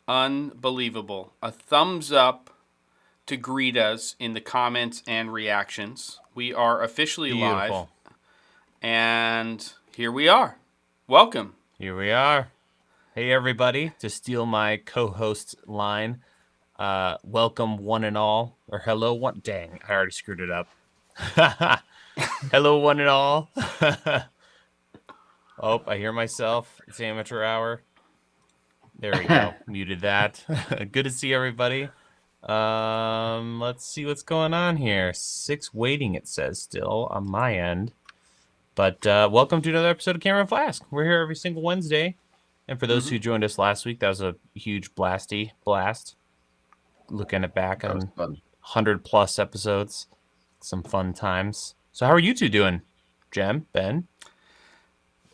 Unbelievable. A thumbs up to greet us in the comments and reactions. We are officially live. And here we are. Welcome. Here we are. Hey, everybody. To steal my co-host line, welcome one and all. Or hello one. Dang, I already screwed it up. Hello one and all. Oh, I hear myself. It's amateur hour. There we go. Muted that. Good to see everybody. Let's see what's going on here. 6 waiting, it says still on my end. But welcome to another episode of Camera and Flask. We're here every single Wednesday. And for those who joined us last week, that was a huge blast. Looking back on 100+ episodes. Some fun times. So how are you two doing? Jem, Ben?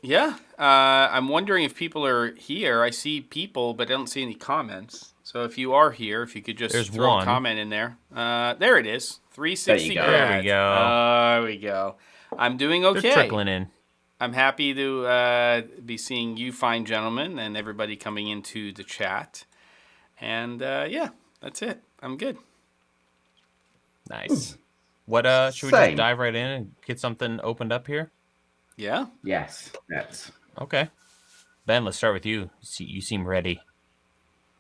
Yeah, I'm wondering if people are here. I see people, but I don't see any comments. So if you are here, if you could just throw a comment in there. There it is. 360 grad. There we go. There we go. I'm doing okay. They're trickling in. I'm happy to be seeing you fine gentlemen and everybody coming into the chat. And yeah, that's it. I'm good. Nice. What should we just dive right in and get something opened up here? Yeah. Yes. Okay. Ben, let's start with you. You seem ready.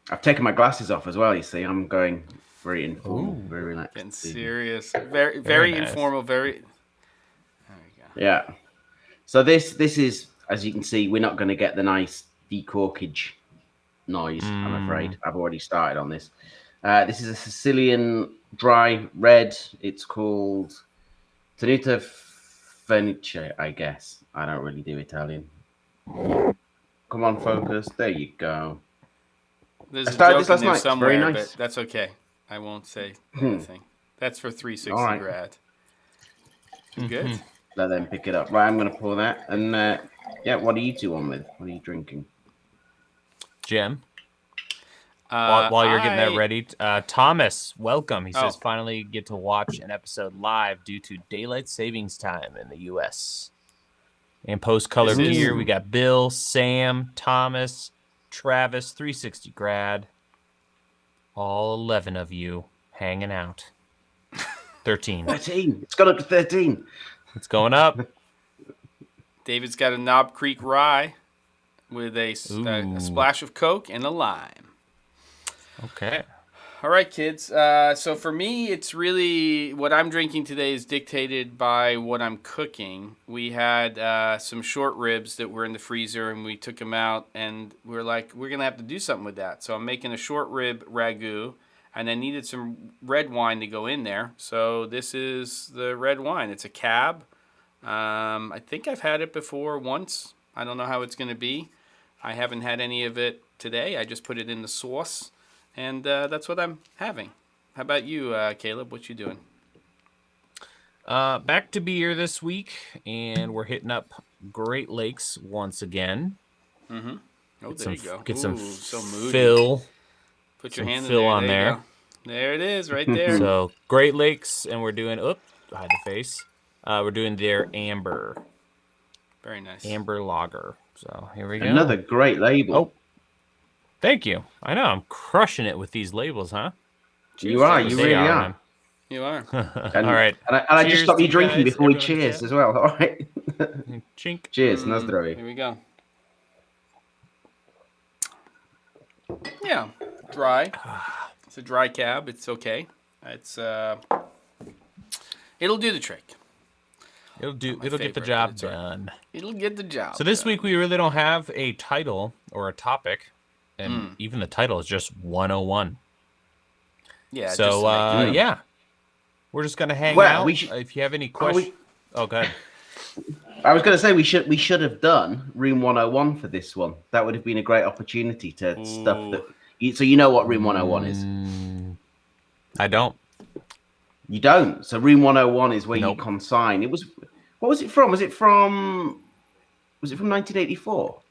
I've taken my glasses off as well. You see, I'm going very informal, very relaxed. Getting serious. Very nice. Informal. Very. There we go. Yeah. So this is, as you can see, we're not going to get the nice decorkage noise. I'm afraid. I've already started on this. This is a Sicilian dry red. It's called Tenuta Fenice, I guess. I don't really do Italian. Come on, focus. There you go. There's a started joke this last in there night. somewhere, Very nice. but that's okay. I won't say anything. That's for 360 grad. Good. Let them pick it up. Right, I'm going to pour that. And yeah, what are you two on with? What are you drinking? Jem? While you're getting that ready, Thomas, welcome. He says, finally get to watch an episode live due to daylight savings time in the U.S. And post-color gear, we got Bill, Sam, Thomas, Travis, 360 grad. All 11 of you hanging out. 13. 13. It's gone up to 13. It's going up. David's got a Knob Creek rye with a splash of Coke and a lime. Okay. All right, kids. So for me, it's really what I'm drinking today is dictated by what I'm cooking. We had some short ribs that were in the freezer, and we took them out, and we're like, we're going to have to do something with that. So I'm making a short rib ragu, and I needed some red wine to go in there. So this is the red wine. It's a cab. I think I've had it before once. I don't know how it's going to be. I haven't had any of it today. I just put it in the sauce. And that's what I'm having. How about you, Caleb? What you doing? Back to beer this week, and we're hitting up Great Lakes once again. Mm-hmm. Oh, there you go. Get some so moody. fill. Put your hand in fill there. on there. There it is, right there. So Great Lakes, and we're doing. Hide the face. We're doing their amber. Very nice. Amber lager. So here we go. Another great label. Oh. Thank you. I know I'm crushing it with these labels, huh? You are. You really are. You are. And, all right. And I just stopped you drinking guys, before we cheers as well. All right. Chink. Cheers. Na zdrowie. Here we go. Yeah. Dry. It's a dry cab. It's okay. It's it'll do the trick. It'll get the job done. It'll get the job. So this week we really don't have a title or a topic. And even the title is just 101. Yeah. So, yeah. We're just going to hang out. If you have any questions. Oh, go ahead. I was going to say we should have done Room 101 for this one. That would have been a great opportunity to stuff that. So you know what Room 101 is? I don't. You don't. So Room 101 is where you consign. It was. What was it from? Was it from 1984?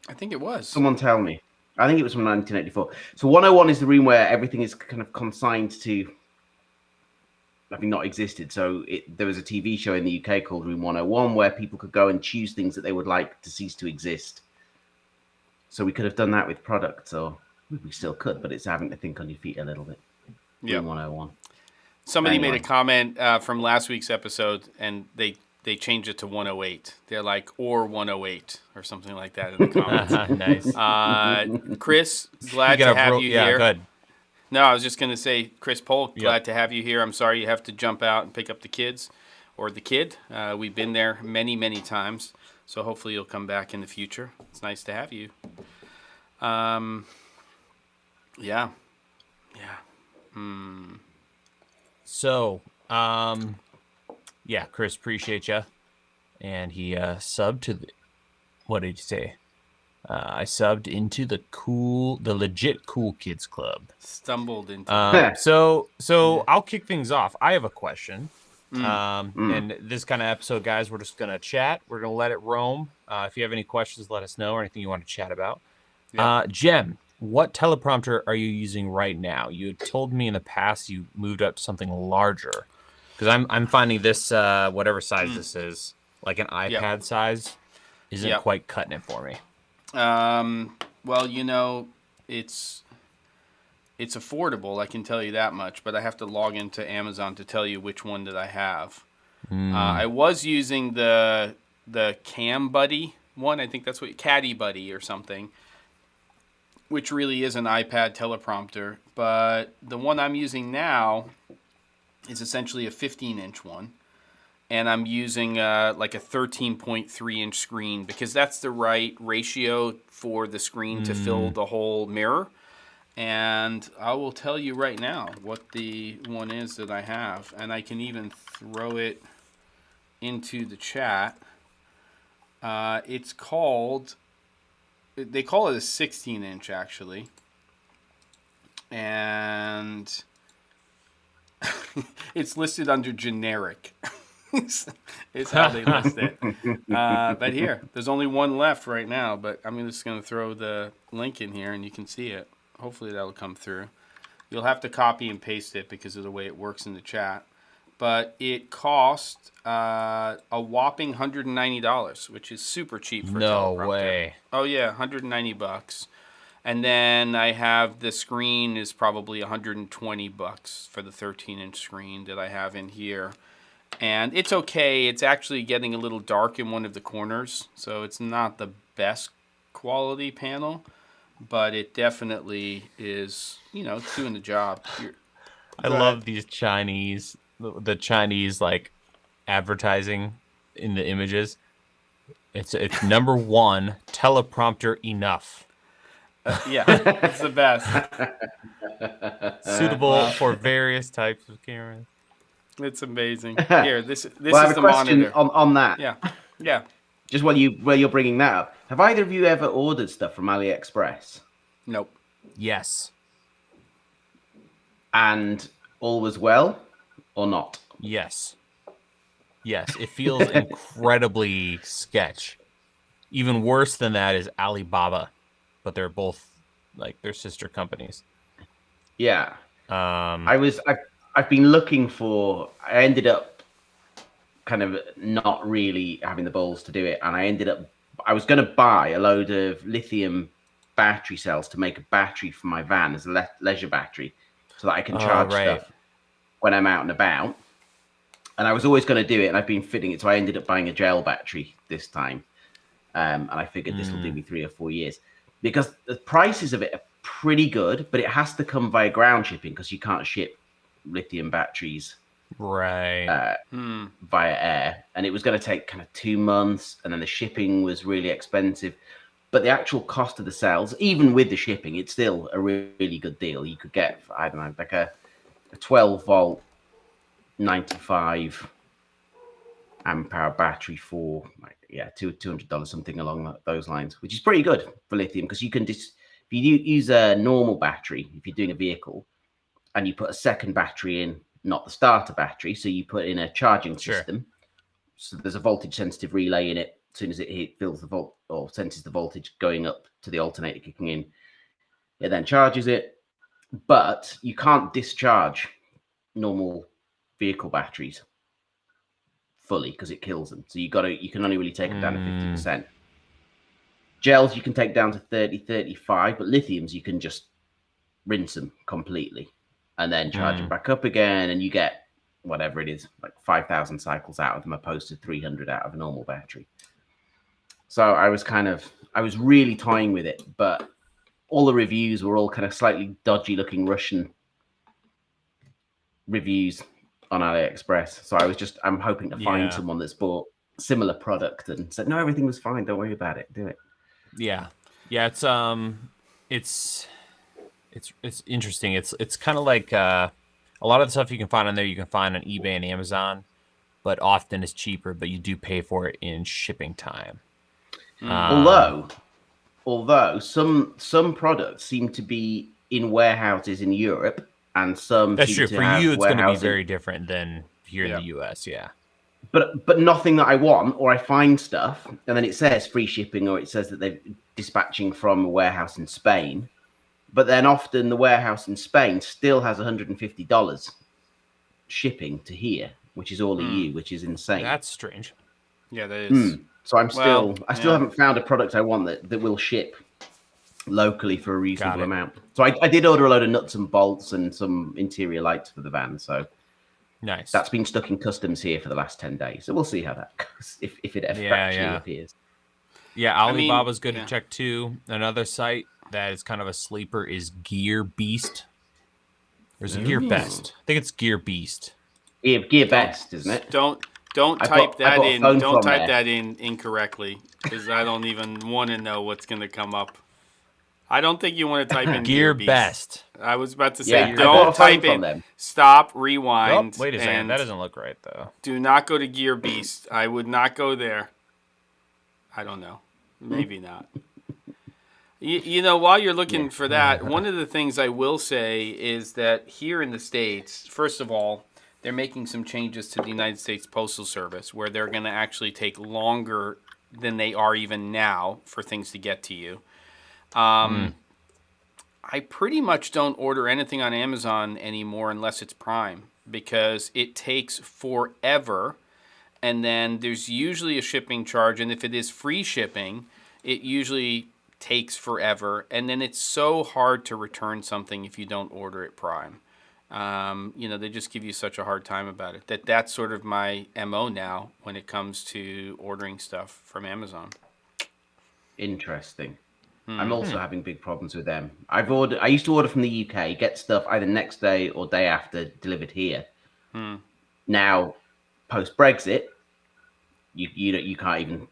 I think it was. Someone tell me. I think it was from 1984. So 101 is the room where everything is kind of consigned to having not existed. So there was a TV show in the UK called Room 101 where people could go and choose things that they would like to cease to exist. So we could have done that with products or We still could, but it's having to think on your feet a little bit. Yeah. 101. Somebody Anyway. made a comment from last week's episode, and they changed it to 108. They're like, or 108 or something like that in the comments. Nice. Chris, glad to have you yeah, here. Good. No, I was just going to say, Chris Polk, glad to have you here. I'm sorry you have to jump out and pick up the kids or the kid. We've been there many, many times, so hopefully you'll come back in the future. It's nice to have you. Yeah. So, yeah, Chris, appreciate you. And he subbed to the, what did you say? I subbed into the legit Cool Kids Club. Stumbled into So I'll kick things off. I have a question. And this kind of episode, guys, we're just going to chat. We're going to let it roam. If you have any questions, let us know, or anything you want to chat about. Yeah. Jem, what teleprompter are you using right now? You had told me in the past you moved up to something larger. Because I'm finding this, whatever size this is, like an iPad size, isn't quite cutting it for me. Well, you know, it's affordable, I can tell you that much, but I have to log into Amazon to tell you which one that I have. I was using the Cam Buddy one, I think that's what, Caddy Buddy or something, which really is an iPad teleprompter, but the one I'm using now is essentially a 15-inch one. And I'm using like a 13.3-inch screen because that's the right ratio for the screen to fill the whole mirror. And I will tell you right now what the one is that I have. And I can even throw it into the chat. It's called, they call it a 16-inch actually. And it's listed under generic. It's how they list it. But here, there's only one left right now, but I'm just going to throw the link in here and you can see it. Hopefully that'll come through. You'll have to copy and paste it because of the way it works in the chat. But it cost a whopping $190, which is super cheap for a teleprompter. No way. Oh yeah, $190. And then I have the screen is probably $120 for the 13-inch screen that I have in here. And it's okay. It's actually getting a little dark in one of the corners, so it's not the best quality panel, but it definitely is, you know, it's doing the job. I love these Chinese, the Chinese like advertising in the images. It's number one, teleprompter enough. Yeah, it's the best. Suitable for various types of cameras. It's amazing. Here, this well, I have is a the question monitor. on that. Yeah. Just while you're bringing that up, have either of you ever ordered stuff from AliExpress? Nope. Yes. And all was well, or not? Yes. Yes, it feels incredibly sketch. Even worse than that is Alibaba, but they're both like they're sister companies. Yeah. I've been looking for. I ended up kind of not really having the balls to do it, and I was going to buy a load of lithium battery cells to make a battery for my van as a leisure battery, so that I can charge stuff when I'm out and about. And I was always going to do it, and I've been fitting it, so I ended up buying a gel battery this time, and I figured this will do me 3 or 4 years because the prices of it are pretty good, but it has to come via ground shipping because you can't ship lithium batteries via air, and it was going to take kind of 2 months, and then the shipping was really expensive. But the actual cost of the cells, even with the shipping, it's still a really good deal. You could get, I don't know, like a 12 volt 95 amp hour battery for $200, something along those lines, which is pretty good for lithium because you can just, if you use a normal battery, if you're doing a vehicle and you put a second battery in, not the starter battery, so you put in a charging system, so there's a voltage sensitive relay in it. As soon as it fills the volt or senses the voltage going up to the alternator kicking in, it then charges it. But you can't discharge normal vehicle batteries fully because it kills them. So you can only really take them down to 50%. Gels you can take down to 30, 35, but lithiums you can just rinse them completely, and then charge them back up again, and you get whatever it is, like 5,000 cycles out of them, opposed to 300 out of a normal battery. So I was really toying with it, but all the reviews were all kind of slightly dodgy looking Russian reviews on AliExpress. So I'm hoping to find someone that's bought similar product and said, no, everything was fine. Don't worry about it. Do it. Yeah. Yeah. It's interesting. It's kind of like, a lot of the stuff you can find on there, you can find on eBay and Amazon, but often it's cheaper, but you do pay for it in shipping time. Although some products seem to be in warehouses in Europe, and some that's seem true. to For have you, it's going to be warehousing. very different than here in the US. Yeah. But nothing that I want, or I find stuff, and then it says free shipping, or it says that they're dispatching from a warehouse in Spain. But then often the warehouse in Spain still has $150 shipping to here, which is all EU, which is insane. That's strange. Yeah, that is. So I still haven't found a product I want that will ship locally for a reasonable amount. So I did order a load of nuts and bolts and some interior lights for the van. So nice. That's been stuck in customs here for the last 10 days. So we'll see how that goes, if it actually appears. Yeah, Alibaba's good to check too. Another site that is kind of a sleeper is Gear Beast. There's a Gear Best. I think it's Gear Beast. Gear Best, isn't it? Don't type that in. Don't type that in incorrectly, because I don't even want to know what's going to come up. I don't think you want to type in Gear Beast. Best. I was about to say, Yeah, don't type in. Them. Stop, rewind. Oh, wait a second. That doesn't look right, though. Do not go to Gear Beast. I would not go there. I don't know. Maybe not. You know, while you're looking for that, one of the things I will say is that here in the States, first of all, they're making some changes to the United States Postal Service where they're going to actually take longer than they are even now for things to get to you. I pretty much don't order anything on Amazon anymore unless it's Prime, because it takes forever, and then there's usually a shipping charge, and if it is free shipping, it usually takes forever, and then it's so hard to return something if you don't order it Prime. They just give you such a hard time about it. That's sort of my MO now when it comes to ordering stuff from Amazon. Interesting. I'm also having big problems with them. I used to order from the UK, get stuff either next day or day after delivered here. Now, post Brexit, you can't even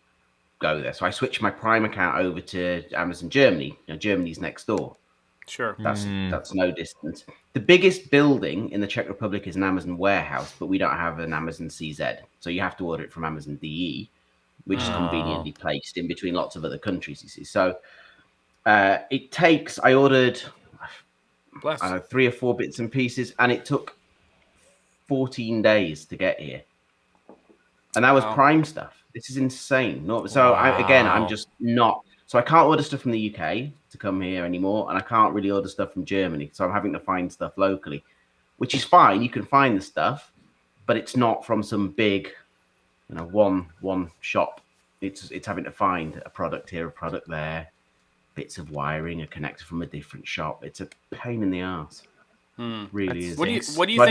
go there. So I switched my Prime account over to Amazon Germany. Germany's next door. Sure. That's no distance. The biggest building in the Czech Republic is an Amazon warehouse, but we don't have an Amazon CZ. So you have to order it from Amazon DE, which is conveniently placed in between lots of other countries, you see. So it takes, I ordered 3 or 4 bits and pieces, and it took 14 days to get here. And that was Prime stuff. This is insane. I'm just not. So I can't order stuff from the UK to come here anymore, and I can't really order stuff from Germany. So I'm having to find stuff locally, which is fine. You can find the stuff, but it's not from some big, one shop. It's having to find a product here, a product there, bits of wiring, a connector from a different shop. It's a pain in the ass. Really is. What do you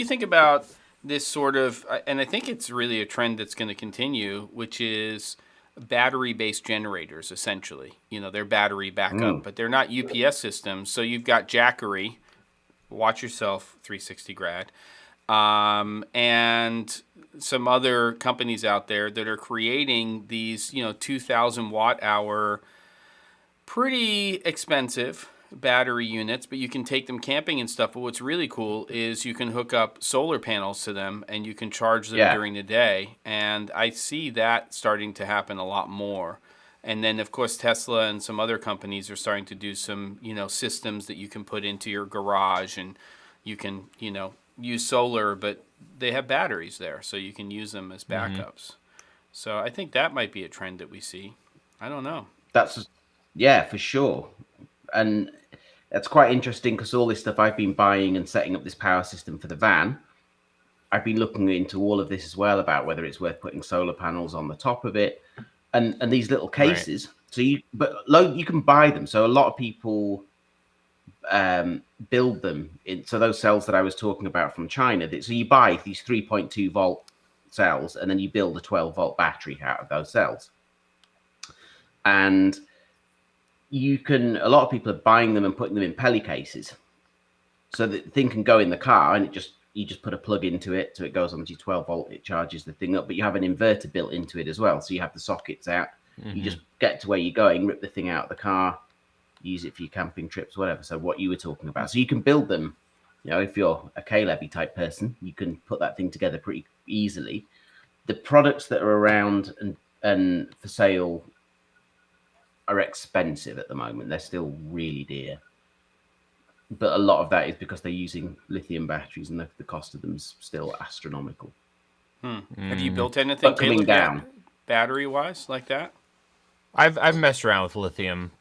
think about this sort of, and I think it's really a trend that's going to continue, which is battery-based generators, essentially. They're battery backup, but they're not UPS systems. So you've got Jackery, watch yourself, 360 grad, and some other companies out there that are creating these, 2,000 watt hour, pretty expensive battery units, but you can take them camping and stuff. But what's really cool is you can hook up solar panels to them and you can charge them during the day. And I see that starting to happen a lot more. And then, of course, Tesla and some other companies are starting to do some, systems that you can put into your garage, and you can, use solar, but they have batteries there, so you can use them as backups. So I think that might be a trend that we see. I don't know. For sure. And that's quite interesting, because all this stuff I've been buying and setting up this power system for the van, I've been looking into all of this as well, about whether it's worth putting solar panels on the top of it, and these little cases. Right. So you can buy them. So a lot of people build them. So those cells that I was talking about from China, so you buy these 3.2 volt cells, and then you build a 12-volt battery out of those cells. And a lot of people are buying them and putting them in Peli cases. So the thing can go in the car, and you just put a plug into it, so it goes onto your 12-volt, it charges the thing up, but you have an inverter built into it as well. So you have the sockets out. You just get to where you're going, rip the thing out of the car, use it for your camping trips, whatever. So what you were talking about. So you can build them, if you're a K-Levy type person, you can put that thing together pretty easily. The products that are around and for sale are expensive at the moment. They're still really dear. But a lot of that is because they're using lithium batteries, and the cost of them is still astronomical. Have you built anything, coming down battery-wise like that? I've messed around with lithium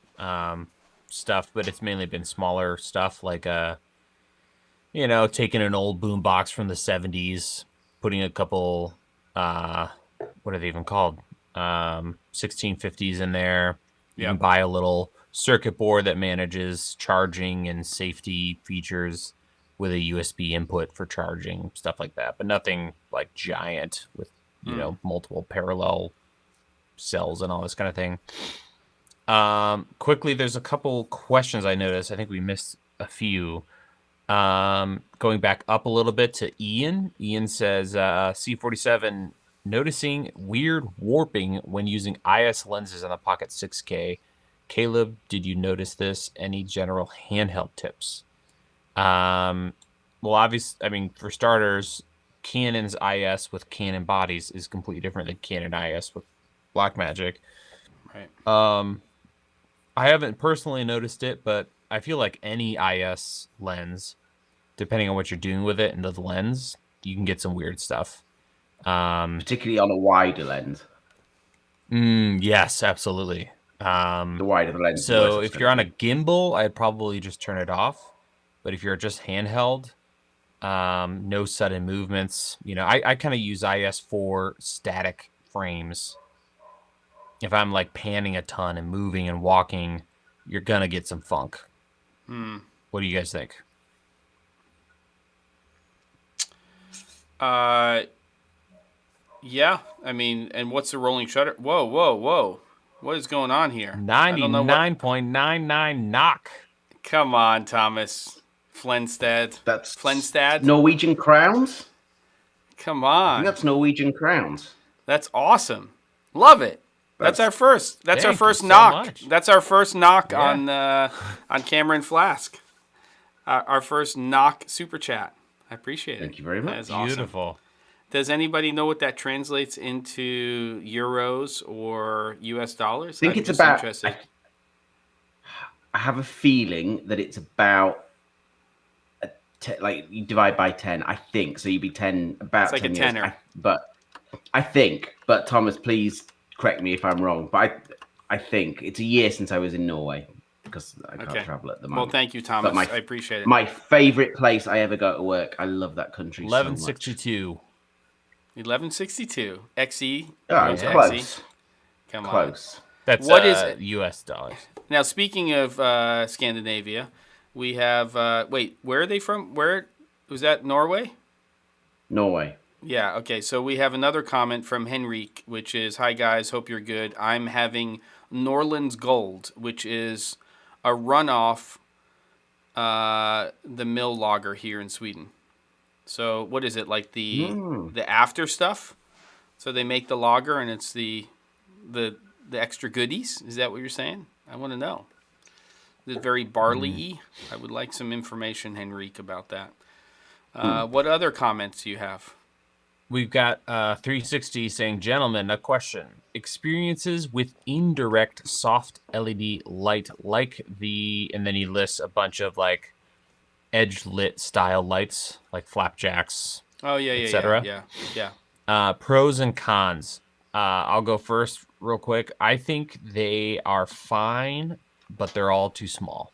stuff, but it's mainly been smaller stuff, like taking an old boom box from the 70s, putting a couple what are they even called? 1650s in there. You can buy a little circuit board that manages charging and safety features with a USB input for charging, stuff like that, but nothing like giant with multiple parallel cells and all this kind of thing. Quickly, there's a couple questions I noticed. I think we missed a few. Going back up a little bit to Ian. Ian says, C47, noticing weird warping when using IS lenses on the Pocket 6K. Caleb, did you notice this? Any general handheld tips? Well, obviously, for starters, Canon's IS with Canon bodies is completely different than Canon IS with Blackmagic. Right. I haven't personally noticed it, but I feel like any IS lens, depending on what you're doing with it and the lens, you can get some weird stuff. Particularly on a wider lens. Yes, absolutely. The wider the lens. So if you're on a gimbal, I'd probably just turn it off. But if you're just handheld, no sudden movements. I kind of use IS for static frames. If I'm like panning a ton and moving and walking, you're gonna get some funk. What do you guys think? Yeah. And what's the rolling shutter? Whoa. What is going on here? 99.99 knock. Come on, Thomas. Flenstad. That's Flenstad. Norwegian crowns? Come on. I think that's Norwegian crowns. That's awesome. Love it. That's our first. That's our first knock. That's our first knock on Cameron Flask. Our first knock super chat. I appreciate it. Thank you very much. That is awesome. Beautiful. Does anybody know what that translates into euros or US dollars? I think it's about. I have a feeling that it's about. You divide by 10, I think. So you'd be 10, about it's like 10 a years. tenner. I think, but Thomas, please correct me if I'm wrong. But I think it's a year since I was in Norway because I can't travel at the moment. Well, thank you, Thomas. I appreciate it. My favorite place I ever go to work. I love that country 1162. so much. 1162. XE. Oh, it's close. Come on. Close. That's what is it? US dollars. Now, speaking of Scandinavia, we have where are they from? Where was that? Norway? Norway. Yeah, okay. So we have another comment from Henrik, which is, "Hi guys, hope you're good. I'm having Norrlands Gold, which is a runoff the mill lager here in Sweden." So what is it, like the after stuff? So they make the lager and it's the extra goodies? Is that what you're saying? I want to know. Is it very barley-y? I would like some information, Henrik, about that. What other comments do you have? We've got 360 saying, "Gentlemen, a question. Experiences with indirect soft LED light like the..." And then he lists a bunch of like edge lit style lights like flapjacks. Oh, yeah, etc. Yeah. Pros and cons. I'll go first real quick. I think they are fine, but they're all too small.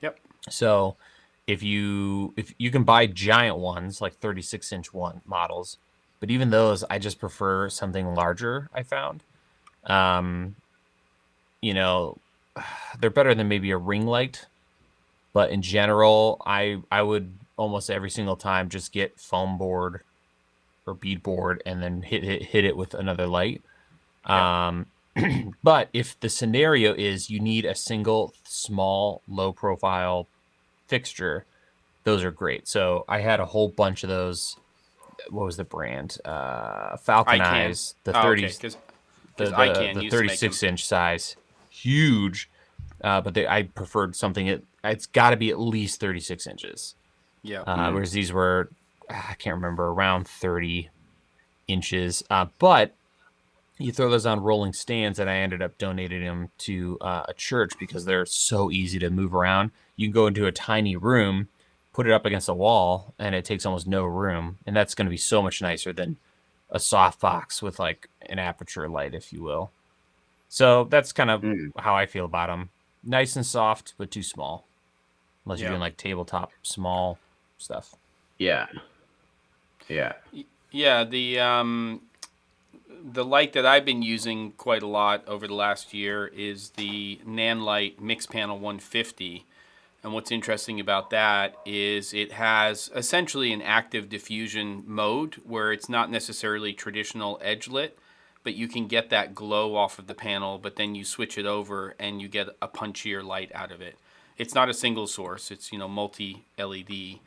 Yep. So if you can buy giant ones, like 36-inch models, but even those, I just prefer something larger, I found. They're better than maybe a ring light But in general, I would almost every single time just get foam board or bead board and then hit it with another light. Yeah. But if the scenario is you need a single small low profile fixture, those are great. So I had a whole bunch of those. What was the brand? Falcon I can. Eyes, the Oh, 30, okay, because I the can used to make them. 36 inch size, huge. But I preferred something. It's got to be at least 36 inches. Yeah. Whereas these were, I can't remember, around 30 inches. But you throw those on rolling stands, and I ended up donating them to a church because they're so easy to move around. You can go into a tiny room, put it up against a wall, and it takes almost no room. And that's going to be so much nicer than a soft box with like an aperture light, if you will. So that's kind of how I feel about them. Nice and soft, but too small. Unless you're doing like tabletop small stuff. Yeah. Yeah. Yeah, the light that I've been using quite a lot over the last year is the Nanlite Mix Panel 150. And what's interesting about that is it has essentially an active diffusion mode where it's not necessarily traditional edge lit, but you can get that glow off of the panel, but then you switch it over and you get a punchier light out of it. It's not a single source, it's multi-LED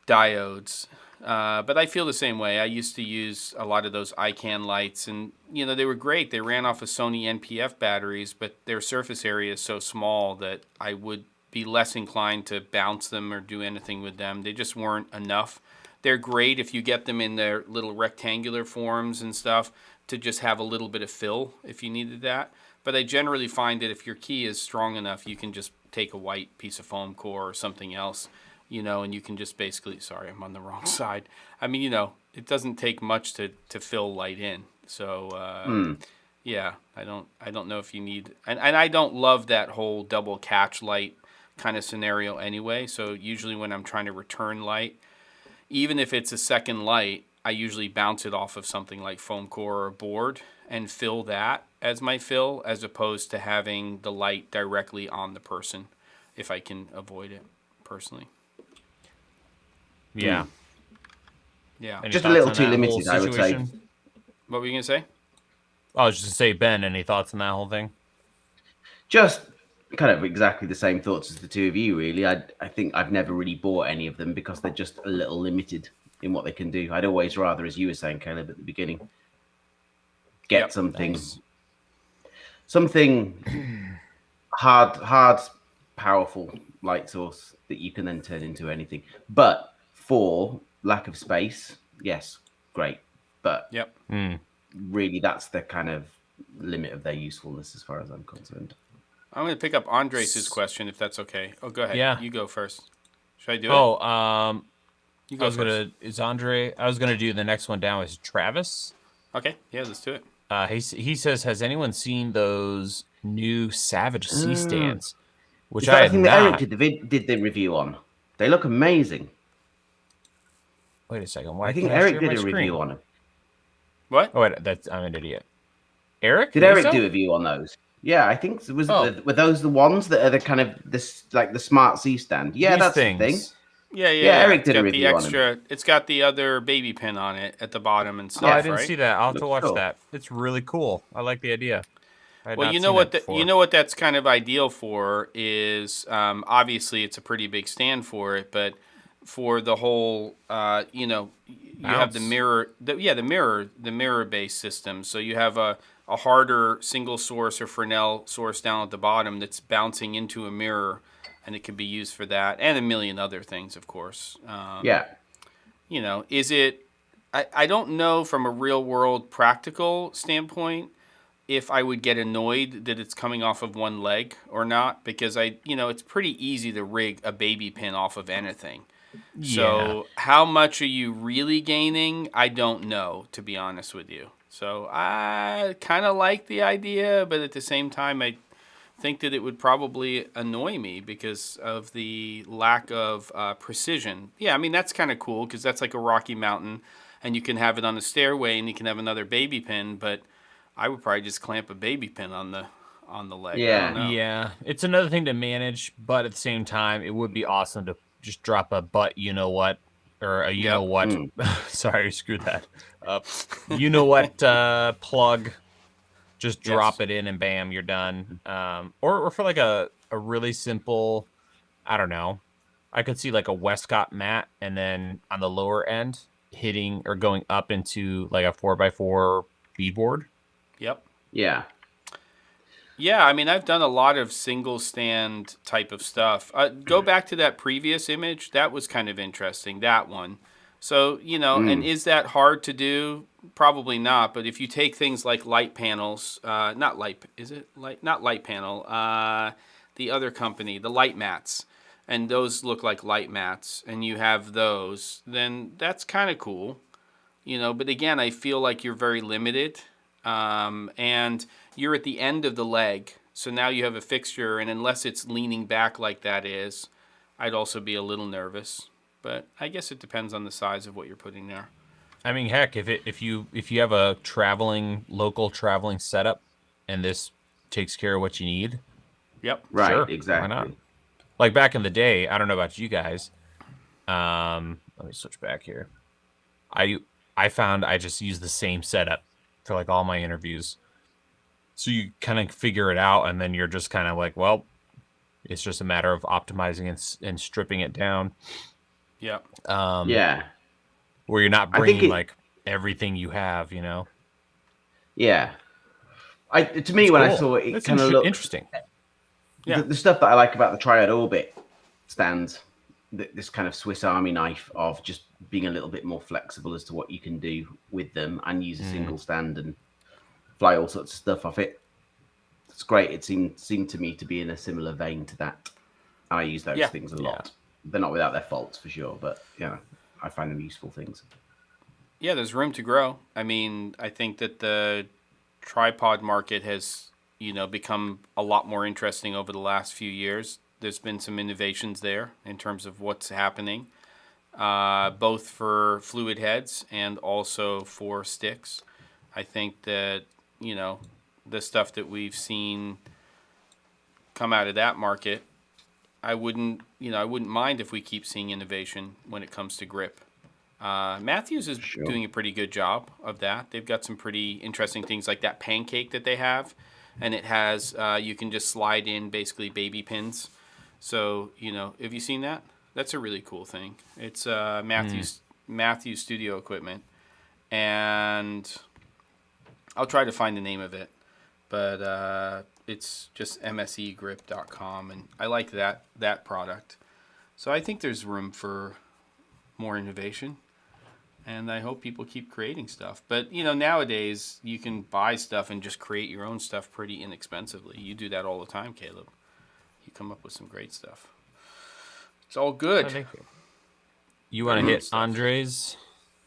diodes. But I feel the same way. I used to use a lot of those ICANN lights, and they were great. They ran off of Sony NPF batteries, but their surface area is so small that I would be less inclined to bounce them or do anything with them. They just weren't enough. They're great if you get them in their little rectangular forms and stuff to just have a little bit of fill if you needed that. But I generally find that if your key is strong enough, you can just take a white piece of foam core or something else, and you can just basically, sorry, I'm on the wrong side. I mean, it doesn't take much to fill light in. So, yeah, I don't know if you need, and I don't love that whole double catch light kind of scenario anyway. So usually when I'm trying to return light, even if it's a second light, I usually bounce it off of something like foam core or board and fill that as my fill, as opposed to having the light directly on the person, if I can avoid it personally. Yeah. Yeah. Any Just a thoughts little on too that whole limited, I would say. situation? What were you going to say? I was just to say, Ben, any thoughts on that whole thing? Just kind of exactly the same thoughts as the two of you, really. I think I've never really bought any of them because they're just a little limited in what they can do. I'd always rather, as you were saying, Caleb, at the beginning, get something hard, powerful light source that you can then turn into anything. But for lack of space, yes, great. But really, that's the kind of limit of their usefulness as far as I'm concerned. I'm going to pick up Andres' question, if that's okay. Oh, go ahead. Yeah. You go first. Should I do it? You go first. I was gonna do the next one down is Travis. Okay. Yeah, let's do it. He says, has anyone seen those new Savage C stands? Which I I had think not. that Eric did the review on. They look amazing. Wait a second. Why I think can't Eric share did my a screen? review on them. What? Oh wait, I'm an idiot. Eric? Did Eric do a review on those? Yeah, I think were those the ones that are the kind of this like the smart C stand? Yeah, that's the thing. Yeah. Eric did a review on them. It's got the other baby pin on it at the bottom and stuff. Oh, I didn't right? see that. I'll have to Looks watch cool. that. It's really cool. I like the idea. Well, you know what that's kind of ideal for is obviously it's a pretty big stand for it, but for the whole you have the mirror based system. So you have a harder single source or Fresnel source down at the bottom that's bouncing into a mirror, and it can be used for that and a million other things, of course. Is it? I don't know from a real world practical standpoint if I would get annoyed that it's coming off of one leg or not, because it's pretty easy to rig a baby pin off of anything. Yeah. So how much are you really gaining? I don't know, to be honest with you. So I kind of like the idea, but at the same time, I think that it would probably annoy me because of the lack of precision. Yeah, I mean, that's kind of cool because that's like a rocky mountain, and you can have it on a stairway, and you can have another baby pin, but I would probably just clamp a baby pin on on the leg. Yeah. I don't know. Yeah, it's another thing to manage, but at the same time, it would be awesome to just drop a but you know what, or a you know Yep. what. Sorry, screw that up. You know what plug. Just drop Yes. it in and bam, you're done. Or for like a really simple, I don't know. I could see like a Westcott mat and then on the lower end hitting or going up into like a 4x4 beadboard. Yep. Yeah. Yeah, I mean, I've done a lot of single stand type of stuff. Go back to that previous image. That was kind of interesting, that one. So, and is that hard to do? Probably not. But if you take things like light panels, not light, is it light? Not light panel, the other company, the light mats, and those look like light mats, and you have those, then that's kind of cool. But again, I feel like you're very limited. And you're at the end of the leg, so now you have a fixture, and unless it's leaning back like that is, I'd also be a little nervous. But I guess it depends on the size of what you're putting there. I mean, heck, if you have a local traveling setup, and this takes care of what you need, Yep. Right. sure, Exactly. why not? Like back in the day, I don't know about you guys. Let me switch back here. I found I just use the same setup for like all my interviews. So you kind of figure it out, and then you're just kind of like, well, it's just a matter of optimizing and stripping it down. Yep. Yeah. Where you're not bringing like everything you have, Yeah. To me, when I saw it, it kind of looked interesting. Yeah. The stuff that I like about the Triad Orbit stands, this kind of Swiss Army knife of just being a little bit more flexible as to what you can do with them and use a single stand and fly all sorts of stuff off it. It's great. It seemed to me to be in a similar vein to that. And I use those things a lot. They're not without their faults for sure, but I find them useful things. Yeah, there's room to grow. I mean, I think that the tripod market has, become a lot more interesting over the last few years. There's been some innovations there in terms of what's happening, both for fluid heads and also for sticks. I think that, the stuff that we've seen come out of that market, I wouldn't mind if we keep seeing innovation when it comes to grip. Matthews is doing a pretty good job of that. They've got some pretty interesting things like that pancake that they have, and it has you can just slide in basically baby pins. So have you seen that? That's a really cool thing. It's Matthews studio equipment, and I'll try to find the name of it, but it's just msegrip.com, and I like that product. So I think there's room for more innovation, and I hope people keep creating stuff. But nowadays you can buy stuff and just create your own stuff pretty inexpensively. You do that all the time, Caleb. You come up with some great stuff. It's all good. Thank you. You want to hit Andre's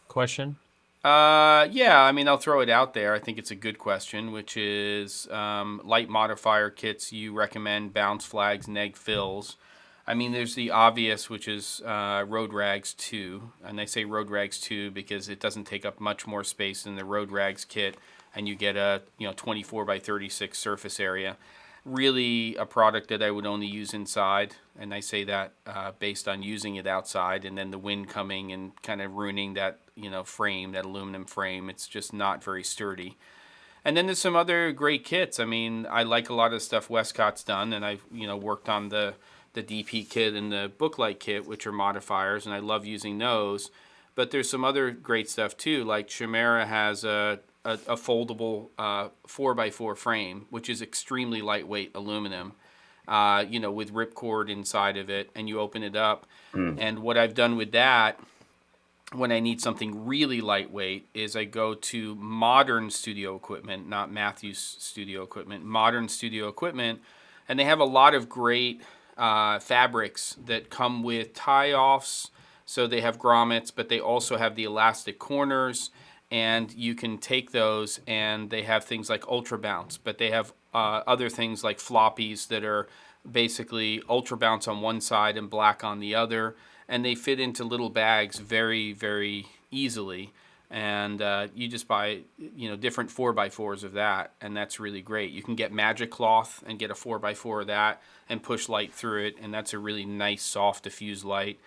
question? Yeah, I mean, I'll throw it out there. I think it's a good question, which is light modifier kits you recommend, bounce flags, neg fills. I mean, there's the obvious, which is Road Rags 2. And I say Road Rags 2 because it doesn't take up much more space than the Road Rags kit, and you get a 24 by 36 surface area. Really a product that I would only use inside, and I say that based on using it outside and then the wind coming and kind of ruining that frame, that aluminum frame. It's just not very sturdy. And then there's some other great kits. I mean, I like a lot of the stuff Westcott's done, and I've worked on the DP kit and the Booklight kit, which are modifiers, and I love using those. But there's some other great stuff too, like Chimera has a foldable 4x4 frame, which is extremely lightweight aluminum, with ripcord inside of it, and you open it up. And what I've done with that, when I need something really lightweight, is I go to Modern Studio Equipment, not Matthews Studio Equipment, Modern Studio Equipment, and they have a lot of great fabrics that come with tie-offs. So they have grommets, but they also have the elastic corners, and you can take those, and they have things like Ultra Bounce, but they have other things like floppies that are basically Ultra Bounce on one side and black on the other, and they fit into little bags very, very easily. And you just buy, different 4x4s of that, and that's really great. You can get magic cloth and get a 4x4 of that and push light through it, and that's a really nice, soft, diffuse light.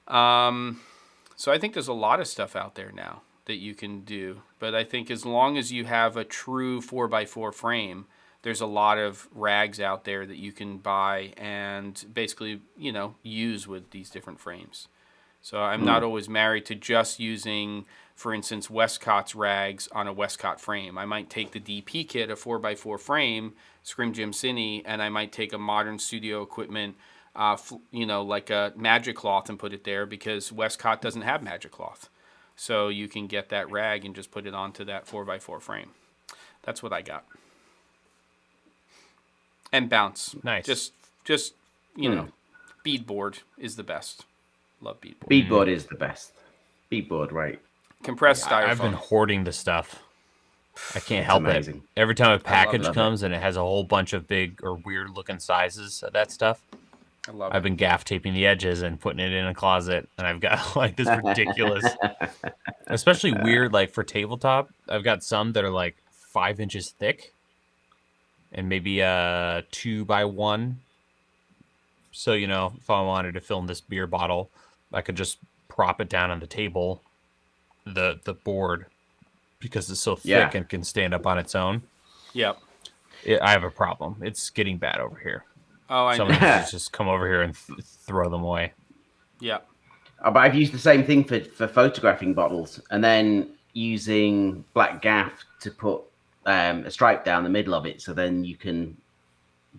So I think there's a lot of stuff out there now that you can do. But I think as long as you have a true 4x4 frame, there's a lot of rags out there that you can buy and basically, use with these different frames. So I'm not always married to just using, for instance, Westcott's rags on a Westcott frame. I might take the DP kit, a 4x4 frame, Scrim Jim Cine, and I might take a modern studio equipment, like a magic cloth and put it there because Westcott doesn't have magic cloth. So you can get that rag and just put it onto that 4x4 frame. That's what I got. And bounce. Nice. Just beadboard is the best. Love beadboard. Beadboard is the best. Beadboard, right. Compressed styrofoam. I've been hoarding the stuff. I can't It's help amazing. it. Every time a package love comes and it has a whole bunch of big or weird looking sizes of that stuff, I've been gaff taping the edges and putting it in a closet, and I've got like this ridiculous, especially weird like for tabletop. I've got some that are like 5 inches thick, and maybe 2x1. So if I wanted to film this beer bottle, I could just prop it down on the table, the board, because it's so thick and can stand up on its own. Yep. I have a problem. It's getting bad over here. Oh, I know. Someone needs to just come over here and throw them away. Yeah. But I've used the same thing for photographing bottles, and then using black gaff to put a stripe down the middle of it, so then you can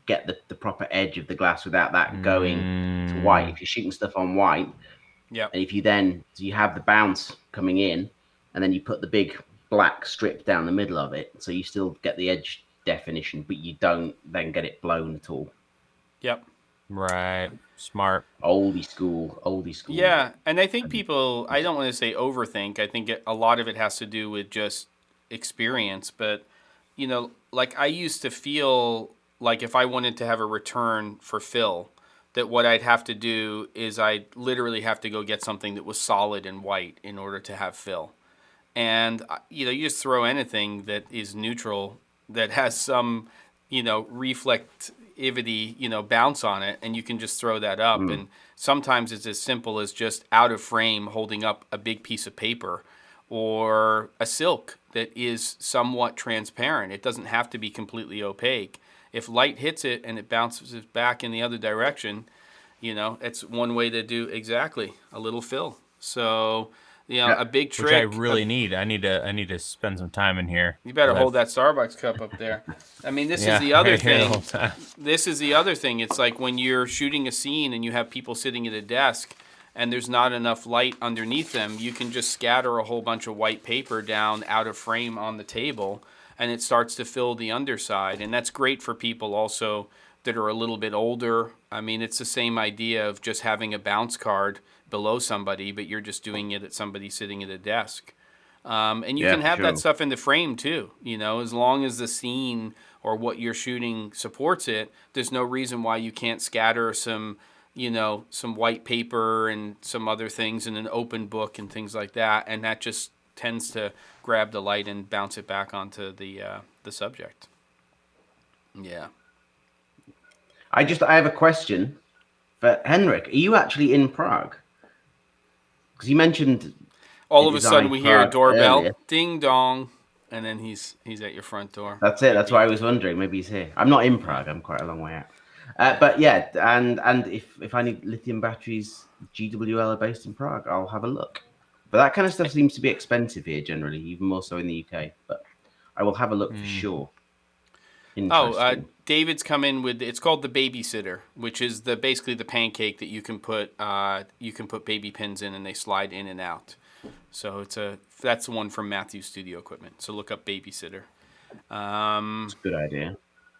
get the proper edge of the glass without that going to white. If you're shooting stuff on white, yeah, and if you have the bounce coming in, and then you put the big black strip down the middle of it, so you still get the edge definition, but you don't then get it blown at all. Yep. Right. Smart. Oldie school. Yeah, and I think people, I don't want to say overthink. I think a lot of it has to do with just experience. But, like I used to feel like if I wanted to have a return for fill, that what I'd have to do is I'd literally have to go get something that was solid and white in order to have fill. And, you just throw anything that is neutral, that has some, reflectivity, bounce on it, and you can just throw that up. And sometimes it's as simple as just out of frame holding up a big piece of paper or a silk that is somewhat transparent. It doesn't have to be completely opaque. If light hits it and it bounces back in the other direction, it's one way to do exactly a little fill. So, a big trick. Which I really need. I need to spend some time in here. You better hold that Starbucks cup up there. I mean, this is the other thing. This is the other thing. It's like when you're shooting a scene and you have people sitting at a desk and there's not enough light underneath them, you can just scatter a whole bunch of white paper down out of frame on the table, and it starts to fill the underside. And that's great for people also that are a little bit older. I mean, it's the same idea of just having a bounce card below somebody, but you're just doing it at somebody sitting at a desk. And you can have that stuff in the frame too, as long as the scene or what you're shooting supports it. There's no reason why you can't scatter some white paper and some other things in an open book and things like that. And that just tends to grab the light and bounce it back onto the subject. Yeah. I have a question for Henrik. Are you actually in Prague? Because you mentioned all of a sudden we hear a doorbell, earlier. Ding dong, and then he's at your front door. That's it. That's why I was wondering. Maybe he's here. I'm not in Prague. I'm quite a long way out. But yeah, and if I need lithium batteries, GWL are based in Prague. I'll have a look. But that kind of stuff seems to be expensive here generally, even more so in the UK. But I will have a look for sure. David's come in with, it's called the babysitter, which is basically the pancake that you can put baby pins in and they slide in and out. So that's the one from Matthew's Studio Equipment. So look up babysitter. It's a good idea.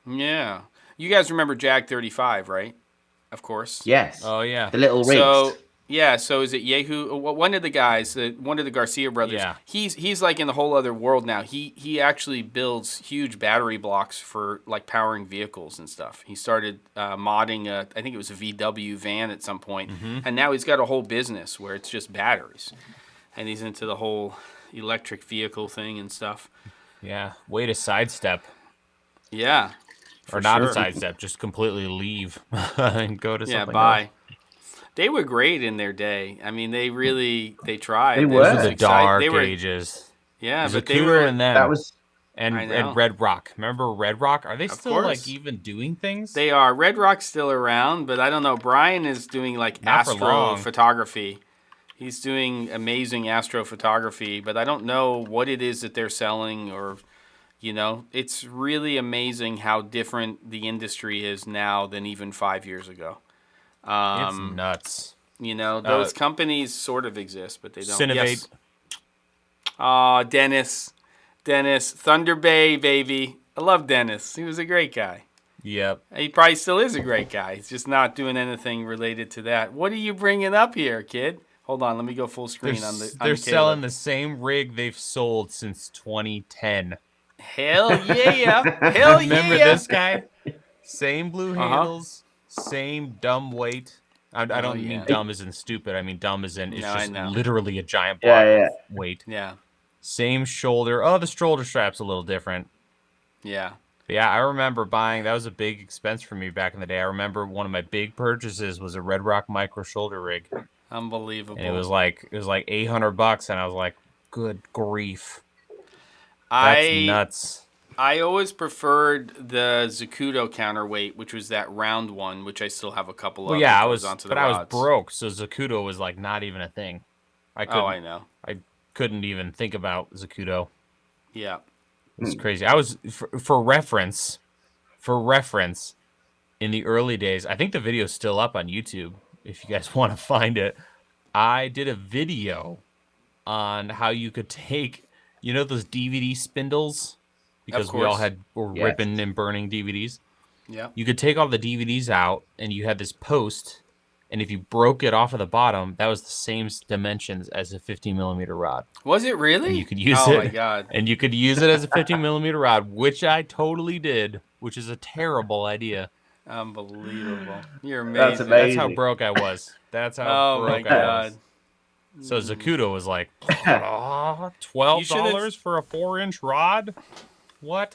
Yeah, you guys remember Jag 35, right? Of course. Yes. Oh yeah. The little rigs. So is it Yehu? One of the guys, one of the Garcia brothers. Yeah. He's like in a whole other world now. He actually builds huge battery blocks for like powering vehicles and stuff. He started modding I think it was a VW van at some point, and now he's got a whole business where it's just batteries, and he's into the whole electric vehicle thing and stuff. Yeah, way to sidestep. Yeah. Or not a sidestep, just completely leave and go to something bye. else. They were great in their day. I mean, they tried. They Those were. were the dark ages. Yeah, but Zacuto they were. and them. That was. And Red Rock. Remember Red Rock? Are they still course. like even doing things? They are. Red Rock's still around, but I don't know. Brian is doing like astrophotography. He's doing amazing astrophotography, but I don't know what it is that they're selling or, it's really amazing how different the industry is now than even 5 years ago. It's nuts. Those companies sort of exist, but they don't. Cinovate. Yes. Dennis, Thunder Bay, baby. I love Dennis. He was a great guy. Yep. He probably still is a great guy. He's just not doing anything related to that. What are you bringing up here, kid? Hold on, let me go full screen on the. They're selling the same rig they've sold since 2010. Hell yeah! Hell yeah! Remember this guy? Same blue handles, same dumb weight. I don't mean dumb as in stupid. I mean dumb as in it's just literally a giant block of weight. Yeah. Same shoulder. Oh, the shoulder strap's a little different. Yeah. But yeah, I remember buying. That was a big expense for me back in the day. I remember one of my big purchases was a Red Rock micro shoulder rig. Unbelievable. And it was like $800, and I was like, "Good grief, that's nuts." I always preferred the Zacuto counterweight, which was that round one, which I still have a couple of. Well, yeah, I was broke, so Zacuto was like not even a thing. I know. I couldn't even think about Zacuto. Yeah. It's crazy. I was for reference, in the early days, I think the video's still up on YouTube if you guys want to find it. I did a video on how you could take, those DVD spindles, because we all were ripping and burning DVDs. Yeah. You could take all the DVDs out, and you had this post, and if you broke it off of the bottom, that was the same dimensions as a 15mm rod. Was it really? And you could use it. Oh my god! And you could use it as a 15mm rod, which I totally did, which is a terrible idea. Unbelievable! You're amazing. That's amazing. That's how broke I was. That's how broke I was. So Zacuto was like, $12 for a 4-inch rod? What?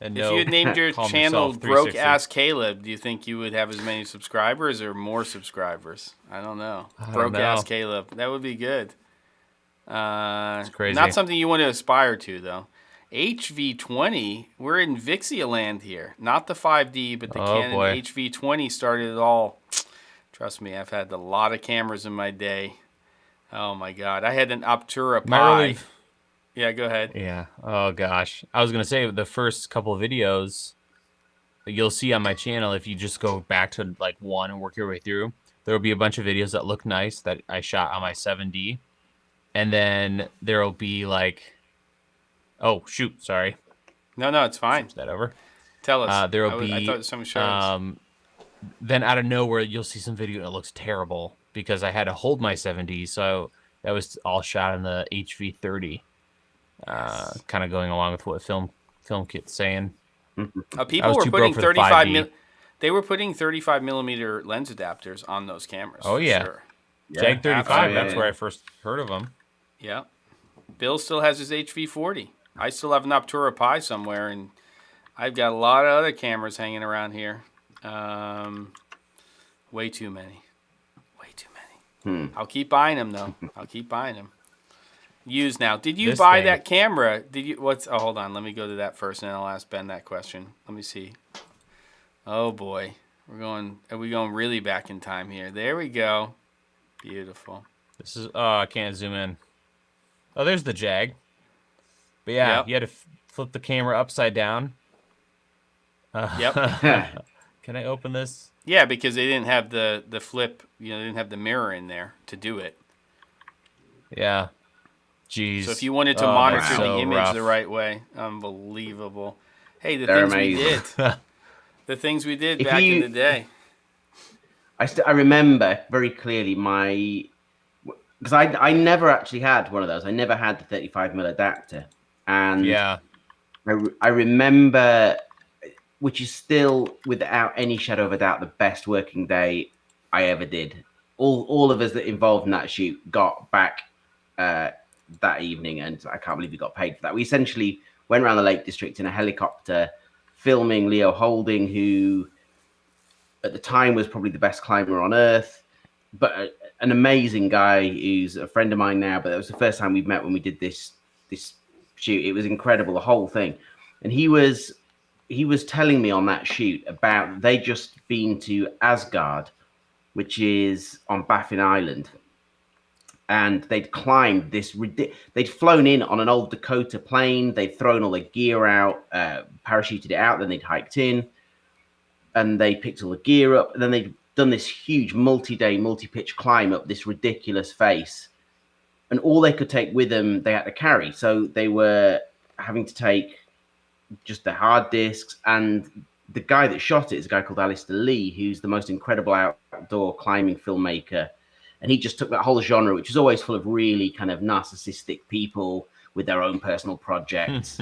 And if you had named your channel Broke Ass Caleb, do you think you would have as many subscribers or more subscribers? I don't know. Broke Ass Caleb. That would be good. It's crazy. Not something you want to aspire to, though. HV20, we're in Vixia land here. Not the 5D, but the Canon HV20 started it all. Trust me, I've had a lot of cameras in my day. Oh, my God. I had an Optura Pi. Yeah, go ahead. Yeah. Oh, gosh. I was going to say, the first couple of videos that you'll see on my channel, if you just go back to, like, one and work your way through, there will be a bunch of videos that look nice that I shot on my 7D. And then there will be, like... Oh, shoot. Sorry. No, it's fine. Switch that over. Tell us. There will be... I thought someone showed us. Then out of nowhere, you'll see some video and it looks terrible because I had to hold my 7D, so that was all shot in the HV30. Kind of going along with what Film Kit's saying. People were putting 35 they were putting 35mm lens adapters on those cameras. Oh yeah, sure. Jag 35. That's where I first heard of them. Yeah, Bill still has his HV40. I still have an Optura Pi somewhere, and I've got a lot of other cameras hanging around here. Way too many. I'll keep buying them though. I'll keep buying them. Used now. Did you buy that camera? Did you? Oh, hold on. Let me go to that first, and then I'll ask Ben that question. Let me see. Oh boy, are we going really back in time here? There we go. Beautiful. This is. Oh, I can't zoom in. Oh, there's the Jag. But yeah, you had to flip the camera upside down. Yep. Can I open this? Yeah, because they didn't have the flip. They didn't have the mirror in there to do it. Yeah. Jeez. So if you wanted to monitor the image the right way, unbelievable. Hey, the things we did back in the day. I remember very clearly because I never actually had one of those. I never had the 35mm adapter, and I remember, which is still without any shadow of a doubt the best working day I ever did. All of us that involved in that shoot got back that evening, and I can't believe we got paid for that. We essentially went around the Lake District in a helicopter, filming Leo Holding, who at the time was probably the best climber on earth, but an amazing guy who's a friend of mine now. But it was the first time we've met when we did this shoot. It was incredible, the whole thing. And he was telling me on that shoot about they just been to Asgard, which is on Baffin Island, and they'd climbed this. They'd flown in on an old Dakota plane. They'd thrown all their gear out, parachuted it out, then they'd hiked in, and they picked all the gear up, and then they'd done this huge multi-day, multi-pitch climb up this ridiculous face. And all they could take with them, they had to carry. So they were having to take just the hard discs. And the guy that shot it is a guy called Alistair Lee, who's the most incredible outdoor climbing filmmaker. And he just took that whole genre, which is always full of really kind of narcissistic people with their own personal projects.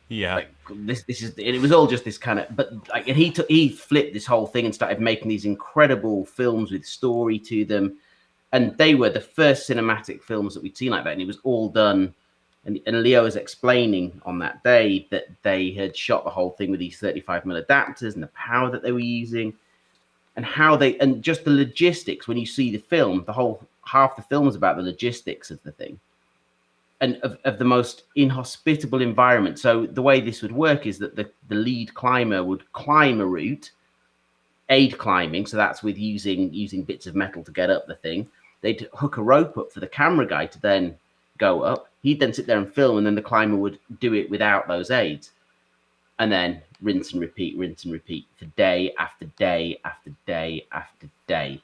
Yeah, like this is, it was all just this kind of, but like, and he flipped this whole thing and started making these incredible films with story to them, and they were the first cinematic films that we'd seen like that, and it was all done. And Leo was explaining on that day that they had shot the whole thing with these 35mm adapters and the power that they were using, and how they, and just the logistics. When you see the film, the whole half the film is about the logistics of the thing. And of the most inhospitable environment. So the way this would work is that the lead climber would climb a route, aid climbing. So that's with using bits of metal to get up the thing. They'd hook a rope up for the camera guy to then go up. He'd then sit there and film, and then the climber would do it without those aids. And then rinse and repeat for day after day after day after day.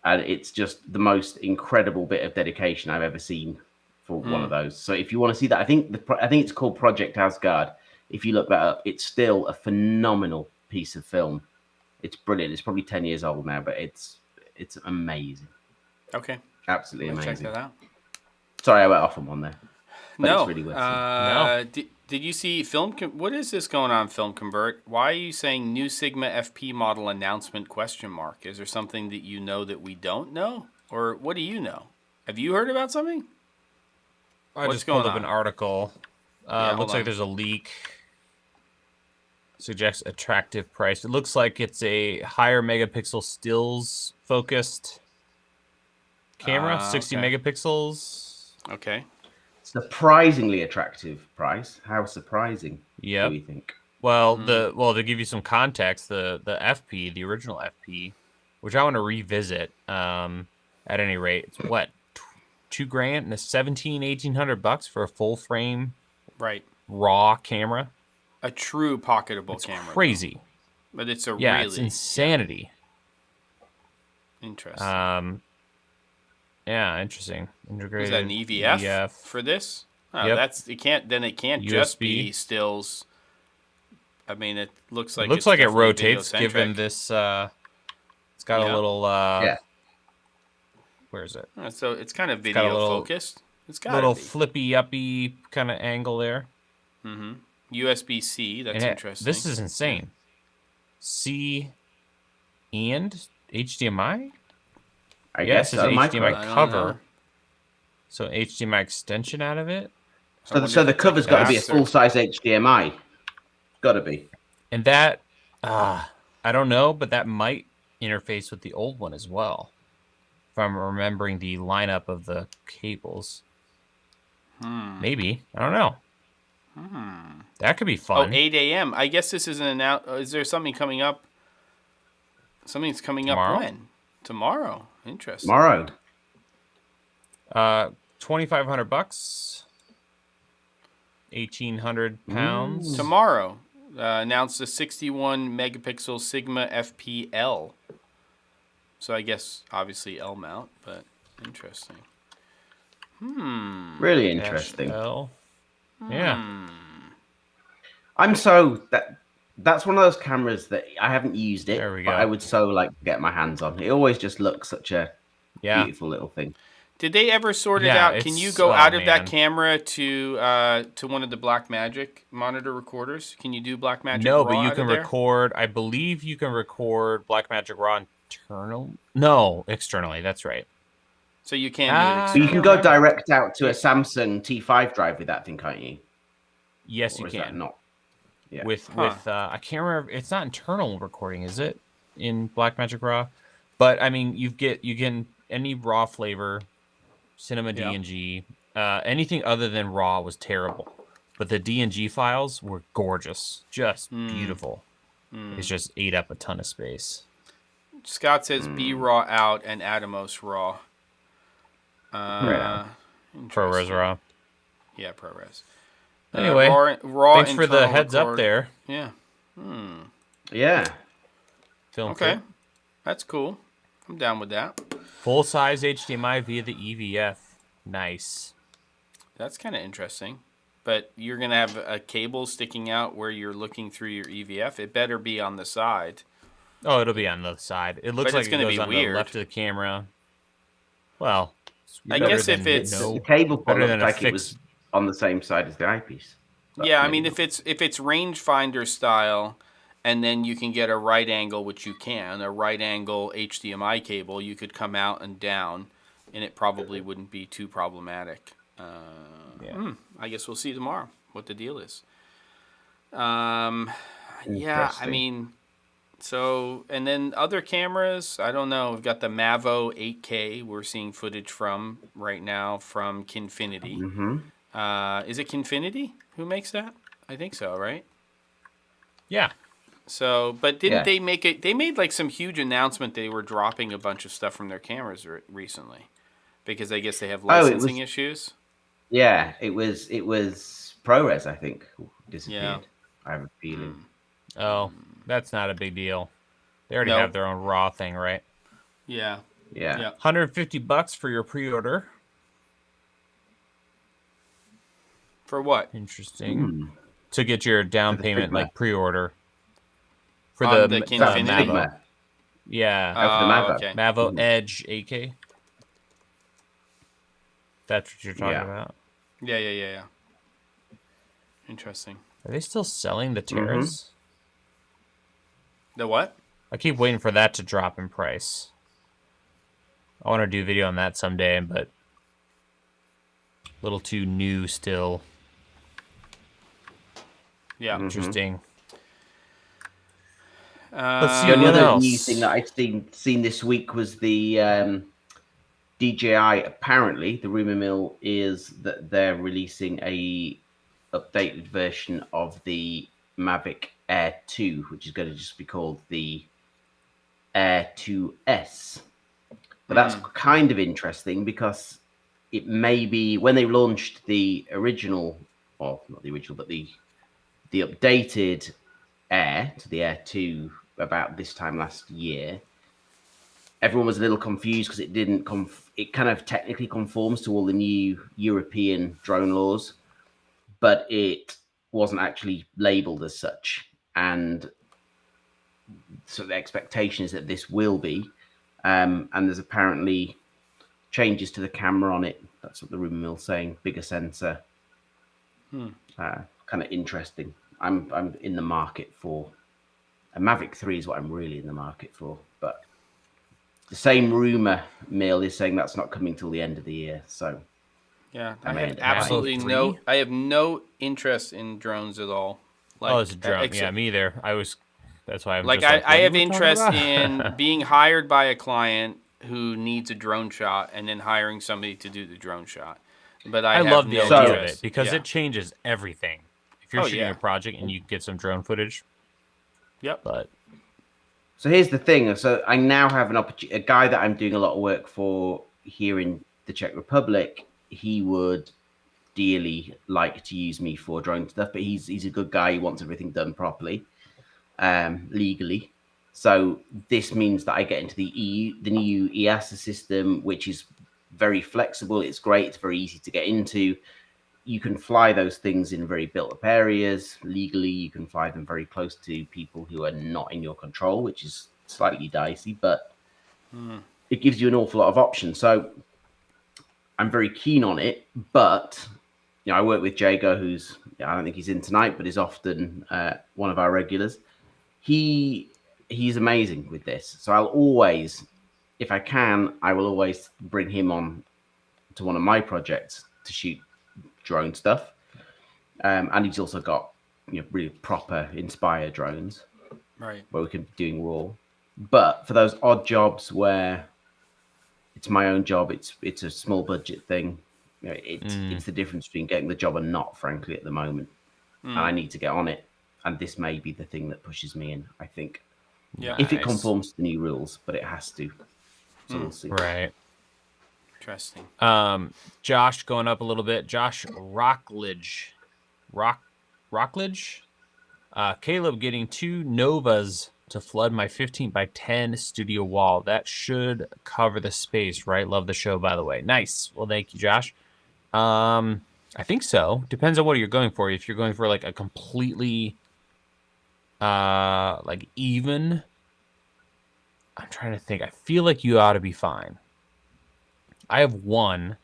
And it's just the most incredible bit of dedication I've ever seen for one of those. So if you want to see that, I think it's called Project Asgard. If you look that up, it's still a phenomenal piece of film. It's brilliant. It's probably 10 years old now, but it's amazing. Okay. Absolutely amazing. Check that out. Sorry, I went off on one there. But No. It's really worth seeing. Did you see film? What is this going on, Film Convert? Why are you saying new Sigma FP model announcement ? Is there something that you know that we don't know? Or what do you know? Have you heard about something? I just pulled up an article. Looks like there's a leak. Suggests attractive price. It looks like it's a higher megapixel stills focused camera, 60 megapixels. Okay. Surprisingly attractive price. How surprising? Yeah. Do you think? Well, to give you some context, the FP, the original FP, which I want to revisit. At any rate, it's what, $2,000 and $1,800 for a full frame, right, raw camera. A true pocketable it's camera. Crazy, but it's a yeah, really it's insanity. Interesting. Yeah, interesting. Is that an EVF for this? Oh, yep. It can't USB. Just be stills. I mean, it looks like it rotates. Given this, it's got a little. Where is it? So it's kind of video focused. It's got a little flippy uppy kind of angle there. Mm-hmm. USB-C. That's interesting. This is insane. C and HDMI. I guess it's HDMI cover. So HDMI extension out of it. So the cover's got to be a full size HDMI. Got to be. And that, I don't know, but that might interface with the old one as well. If I'm remembering the lineup of the cables. Maybe. I don't know. That could be fun. 8 a.m. I guess this isn't is there something coming up? Something's coming tomorrow? Up when? Tomorrow. Interesting. Tomorrow. $2,500. 1,800 pounds. Tomorrow. Announced a 61 megapixel Sigma FPL. So I guess obviously L mount, but interesting. Really interesting. L. Yeah. That's one of those cameras that I haven't used it, there we go. But I would so like to get my hands on. It always just looks such a beautiful little thing. Did they ever sort it out? Can you go out of that camera to one of the Blackmagic monitor recorders? Can you do Blackmagic No, RAW but you can record. I believe you can record Blackmagic RAW externally. That's right. So you can do it But you external. can go direct out to a Samsung T5 drive with that thing, can't you? Yes, Or you is that can. not? Yeah. With I can't remember. It's not internal recording, is it? In Blackmagic Raw, but I mean, you get any raw flavor, cinema DNG, anything other than raw was terrible, but the DNG files were gorgeous, just beautiful. It's just ate up a ton of space. Scott says B raw out and Atomos raw. ProRes raw. Yeah, ProRes. Anyway, raw thanks for the heads up there. Yeah. Yeah. Film Okay. kit. That's cool. I'm down with that. Full size HDMI via the EVF. Nice. That's kind of interesting. But you're going to have a cable sticking out where you're looking through your EVF. It better be on the side. Oh, it'll be on the side. It looks like it goes on the left of the camera. Well, I guess if it's the cable port looked like it was on the same side as the eyepiece. Yeah, I mean if it's rangefinder style, and then you can get a right angle, which you can, a right angle HDMI cable, you could come out and down, and it probably wouldn't be too problematic. I guess we'll see tomorrow what the deal is. Yeah, I mean, so, and then other cameras, I don't know. We've got the Mavo 8K we're seeing footage from right now from Kinfinity. Is it Kinfinity who makes that? I think so, right? Yeah. So, but didn't they make it? They made like some huge announcement they were dropping a bunch of stuff from their cameras recently, because I guess they have licensing issues. Yeah, it was ProRes, I think, who disappeared. I have a feeling. Oh, that's not a big deal. They already have their own raw thing, right? Yeah. $150 for your pre-order. For what? Interesting. To get your down payment, like pre-order. For the Kinfinity. Mavo. Yeah. For the Mavo. Okay. Mavo Edge 8K. That's what you're talking about? Yeah. Interesting. Are they still selling the Terras? The what? I keep waiting for that to drop in price. I want to do a video on that someday, but a little too new still. Yeah. Interesting. Let's see. Another new thing that I've seen this week was the DJI. Apparently, the rumor mill is that they're releasing a updated version of the Mavic Air 2, which is going to just be called the Air 2S. But that's kind of interesting because it may be when they launched the original, or not the original, but the updated Air to the Air 2 about this time last year, everyone was a little confused because it didn't it kind of technically conforms to all the new European drone laws, but it wasn't actually labeled as such. And so the expectation is that this will be, and there's apparently changes to the camera on it. That's what the rumor mill's saying. Bigger sensor. Kind of interesting. I'm in the market for a Mavic 3 is what I'm really in the market for, but the same rumor mill is saying that's not coming till the end of the year. So yeah, I have absolutely I have no interest in drones at all. Like, it's a drone. Yeah, me either. That's why I'm like, I have interest in being hired by a client who needs a drone shot and then hiring somebody to do the drone shot. But I love the idea of it because it changes everything. If you're shooting a project and you get some drone footage. Yep. But so here's the thing. So I now have an opportunity. A guy that I'm doing a lot of work for here in the Czech Republic. He would dearly like to use me for drone stuff, but he's a good guy. He wants everything done properly, legally. So this means that I get into the new EASA system, which is very flexible. It's great. It's very easy to get into. You can fly those things in very built-up areas. Legally, you can fly them very close to people who are not in your control, which is slightly dicey, but it gives you an awful lot of options. So I'm very keen on it, but I work with Jago, who's, I don't think he's in tonight, but is often one of our regulars. He's amazing with this. So I'll always, if I can, I will always bring him on to one of my projects to shoot drone stuff. And he's also got really proper Inspire drones, Right. where we can be doing raw. But for those odd jobs where it's my own job, it's a small budget thing. It's the difference between getting the job and not, frankly, at the moment. And I need to get on it. And this may be the thing that pushes me in, I think. Yeah. If it conforms to the new rules, but it has to. So we'll see. Right. Interesting. Josh going up a little bit. Josh Rockledge. Rockledge? Caleb getting 2 Novas to flood my 15 by 10 studio wall. That should cover the space, right? Love the show, by the way. Nice. Well, thank you, Josh. I think so. Depends on what you're going for. If you're going for like a completely like even, I'm trying to think. I feel like you ought to be fine. I have 1,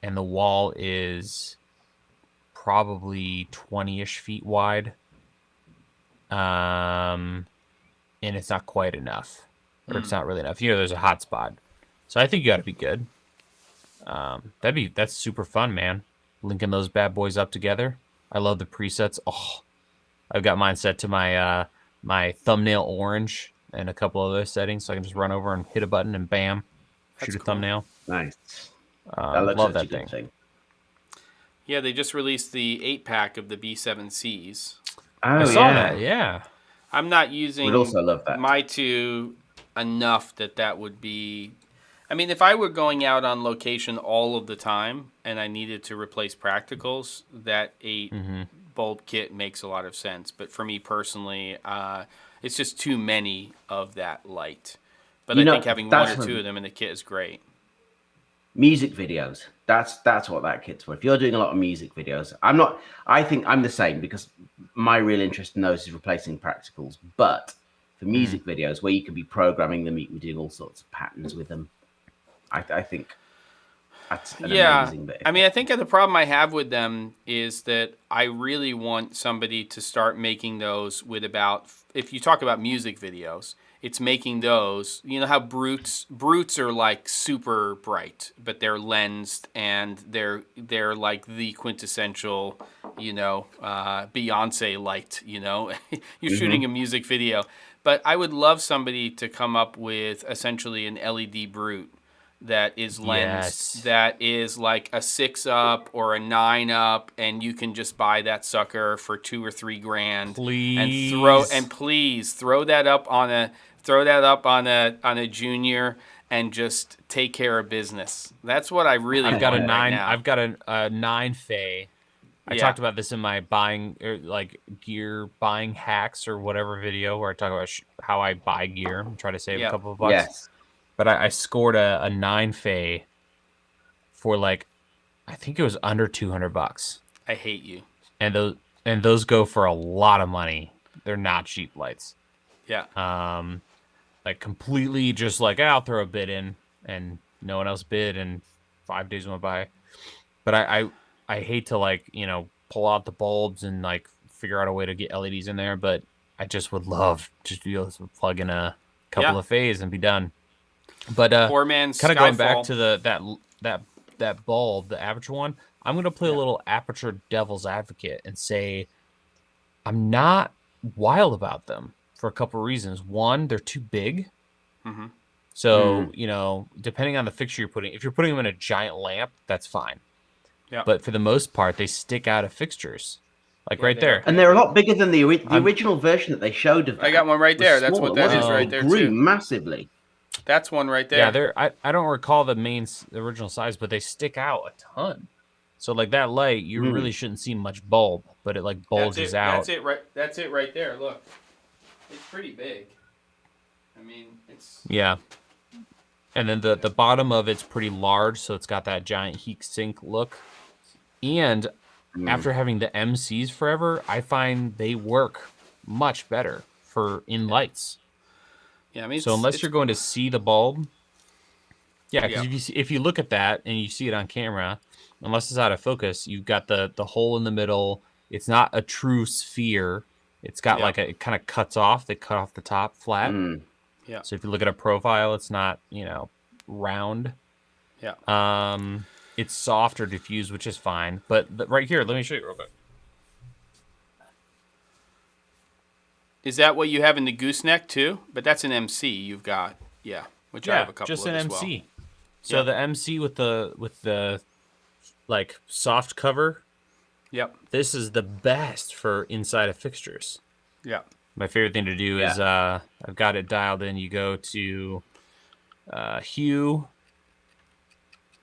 and the wall is probably 20-ish feet wide. And it's not quite enough, or it's not really enough. There's a hot spot, so I think you got to be good. That's super fun, man. Linking those bad boys up together. I love the presets. Oh, I've got mine set to my my thumbnail orange and a couple other settings, so I can just run over and hit a button and bam, shoot a thumbnail. Nice. Love that thing. Yeah, they just released the 8-pack of the B7Cs. I saw that. Yeah. I'm not using We'd also love that. my 2 enough that would be... I mean, if I were going out on location all of the time and I needed to replace practicals, that 8 bulb kit makes a lot of sense. But for me personally, it's just too many of that light. But I think having 1 or 2 of them in the kit is great. Music videos. That's what that kit's for. If you're doing a lot of music videos, I think I'm the same, because my real interest in those is replacing practicals. But for music videos where you can be programming them, you can be doing all sorts of patterns with them. I think that's an amazing bit. I mean, I think the problem I have with them is that I really want somebody to start making those with if you talk about music videos, it's making those, how brutes are like super bright, but they're lensed and they're like the quintessential, Beyonce light, you're shooting a music video. But I would love somebody to come up with essentially an LED brute that is lensed, that is like a 6-up or a 9-up, and you can just buy that sucker for $2 or $3 grand. Please throw that up on a junior and just take care of business. That's what I really want right now. I've got a 9 Fay. I talked about this in my gear buying hacks or whatever video, where I talk about how I buy gear and try to save a couple of bucks. Yes. But I scored a 9 Fay for I think it was under $200. I hate you. And those go for a lot of money. They're not cheap lights. Yeah. Completely just I'll throw a bid in, and no one else bid, and 5 days went by. But I hate to pull out the bulbs and figure out a way to get LEDs in there. But I just would love to be able to plug in a couple of Fays and be done. But poor man's kind of going back to that bulb, the aperture one, I'm going to play a little aperture devil's advocate and say I'm not wild about them for a couple of reasons. One, they're too big. Mm-hmm. So, depending on the fixture you're putting, if you're putting them in a giant lamp, that's fine. Yeah. But for the most part, they stick out of fixtures. Right there. And they're a lot bigger than the original version that they showed of that. I got one right there. That's what that is right there, grew too. Massively. That's one right there. Yeah, I don't recall the original size, but they stick out a ton. So that light, you really shouldn't see much bulb, but it bulges out. That's it right there. Look, it's pretty big. I mean, it's And then the bottom of it's pretty large, so it's got that giant heat sink look. And after having the MCs forever, I find they work much better for in lights. Yeah, I mean, so unless you're going to see the bulb, because if you look at that and you see it on camera, unless it's out of focus, you've got the hole in the middle. It's not a true sphere. It's got it kind of cuts off. They cut off the top flat. Yeah. So if you look at a profile, it's not, round. Yeah. It's soft or diffused, which is fine. But right here, let me show you real quick. Is that what you have in the gooseneck too? But that's an MC you've got. Yeah. Which I have a couple just of an as MC. well. So Yep. the MC with the like soft cover. Yep. This is the best for inside of fixtures. Yeah. My favorite thing to do is I've got it dialed in. You go to hue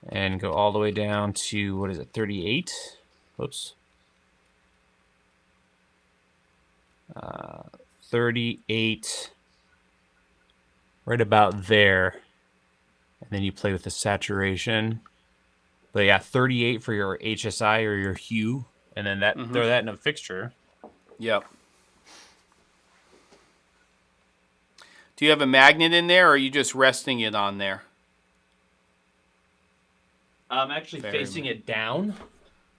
and go all the way down to, what is it, 38? Whoops. 38, right about there. And then you play with the saturation. But yeah, 38 for your HSI or your hue. And then throw that in a fixture. Yep. Do you have a magnet in there, or are you just resting it on there? I'm actually facing it down.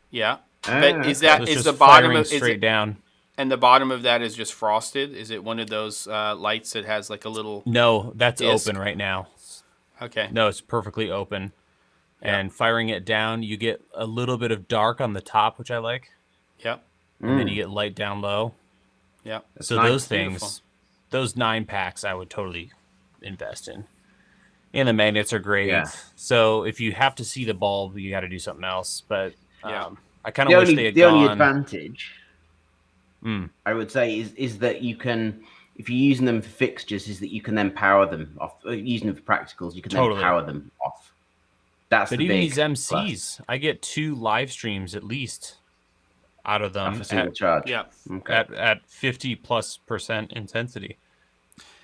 Yeah. But is that So is the bottom of straight down? And the bottom of that is just frosted? Is it one of those lights that has like a little? No, that's disc? open right now. Okay. No, it's perfectly open. Yep. And firing it down, you get a little bit of dark on the top, which I like. Yep. And then you get light down low. Yep. So nice. those things, Beautiful. those 9 packs, I would totally invest in. And the magnets are great. Yeah. So if you have to see the bulb, you got to do something else. But Yeah. I kind of wish they had the gone. only advantage, I would say, is that you can, if you're using them for fixtures, is that you can then power them off. Using them for practicals, you can then power them off. That's but the even big these MCs, plus. I get 2 live streams at least out of them Off a single charge. Yeah. Okay. at 50+% intensity.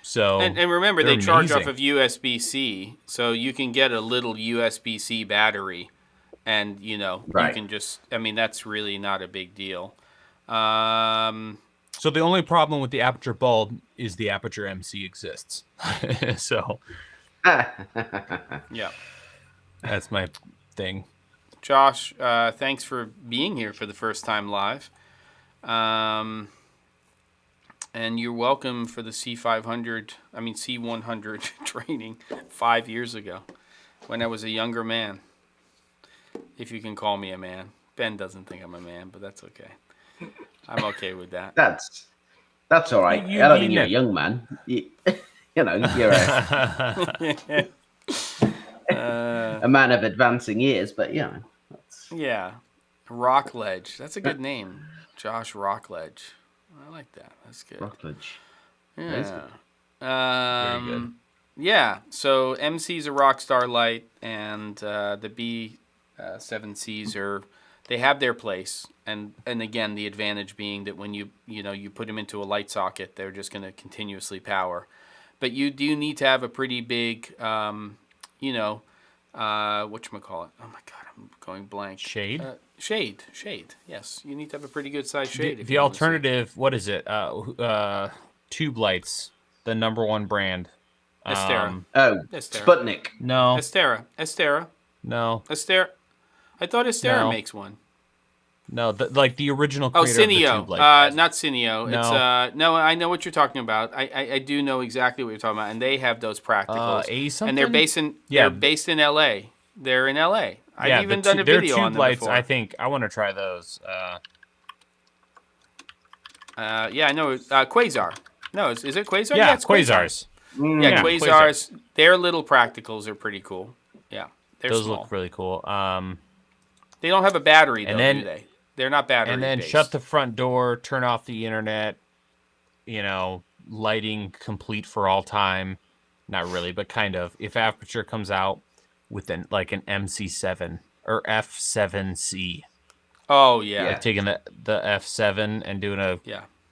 So And remember, they they're charge amazing. off of USB-C, so you can get a little USB-C battery, and you can just. I mean, that's really not a big deal. So the only problem with the aperture bulb is the aperture MC exists. So Yeah. that's my thing. Josh, thanks for being here for the first time live. And you're welcome for the C100 training 5 years ago when I was a younger man. If you can call me a man. Ben doesn't think I'm a man, but that's okay. I'm okay with that. That's all right. I don't think you're a young man. You're a man of advancing years, but Yeah. Rockledge. That's a good name. Josh Rockledge. I like that. That's good. Rockledge. Yeah. Very good. Yeah. So MC's a Rockstar Light, and the B7Cs they have their place, and again, the advantage being that when you put them into a light socket, they're just going to continuously power. But you do need to have a pretty big, whatchamacallit? Oh my God, I'm going blank. Shade? Shade. Yes, you need to have a pretty good size shade. The alternative, what is it? Tube lights, the #1 brand. Astera. Astera. Sputnik. No. Astera. No. Astera. I thought Astera No. makes one. No, the original Oh, creator of the Cineo. tube light. Not Cineo. No. It's no. I know what you're talking about. I do know exactly what you're talking about, and they have those practicals. something? And they're based in L.A. They're in L.A. I've even done a video on them tube lights, before. I think I want to try those. Yeah, I know. Quasar. No, is it Quasar? Yeah, it's Quasar. Quasars. Yeah, Quasars. Their little practicals are pretty cool. Yeah, they're Those small. look really cool. They don't have a battery, though, then- do they? They're not battery And then based. shut the front door, turn off the internet, lighting complete for all time. Not really, but kind of. If Aperture comes out with an MC7 or F7C. Oh, yeah. Like taking the F7 and doing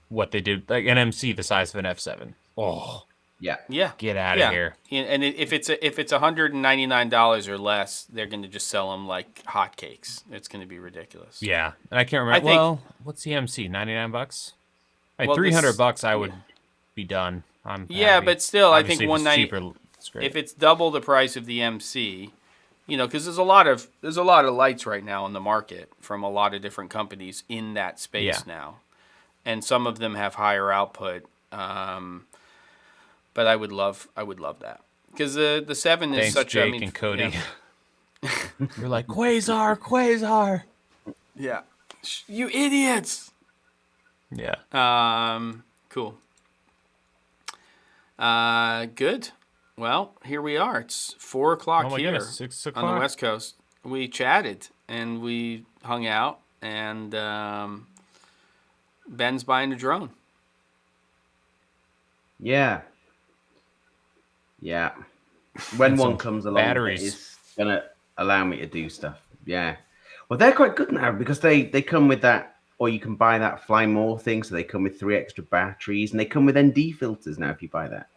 what they do, like an MC the size of an F7. Oh, Yeah. get out of here. And if it's $199 or less, they're going to just sell them like hotcakes. It's going to be ridiculous. Yeah, and I can't remember. What's the MC? $99? Like Well, $300, I would be done. I'm Yeah, happy. but still, Obviously, I think if it's cheaper, it's great. if it's double the price of the MC, because there's a lot of lights right now on the market from a lot of different companies in that space now, and some of them have higher output. but I would love that because the 7 is Thanks, such. Jake I mean, and Cody. Yeah. You're like Quasar. Yeah. You idiots. Yeah. Cool. Good. Well, here we are. It's 4 o'clock here goodness, 6 o'clock on the West Coast. We chatted and we hung out, and Ben's buying a drone. Yeah. When And one some comes along, batteries. it's gonna allow me to do stuff. Yeah. Well, they're quite good now because they come with that, or you can buy that Fly More thing. So they come with 3 extra batteries, and they come with ND filters now. If you buy that,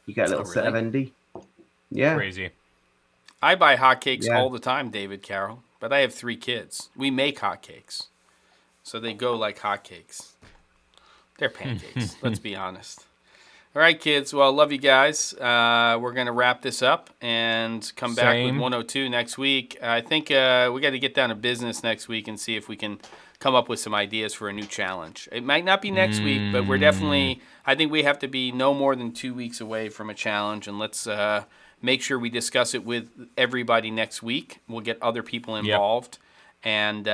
you get a little set of ND. Yeah. Crazy. I buy hotcakes all the time, David Carroll, but I have 3 kids. We make hotcakes, so they go like hotcakes. They're pancakes. Let's be honest. All right, kids. Well, love you guys. We're going to wrap this up and come back with 102 next week. I think we got to get down to business next week and see if we can come up with some ideas for a new challenge. It might not be next week, but we're definitely, I think we have to be no more than 2 weeks away from a challenge, and let's make sure we discuss it with everybody next week. We'll get other people involved, and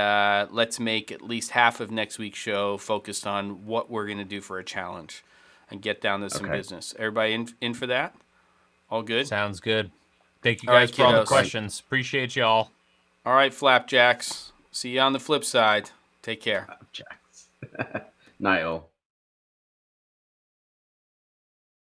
let's make at least half of next week's show focused on what we're going to do for a challenge and get down to some business. Everybody in for that? All good? Sounds good. Thank you guys for all the questions. Appreciate y'all. All right, Flapjacks. See you on the flip side. Take care. Flapjacks. Night all.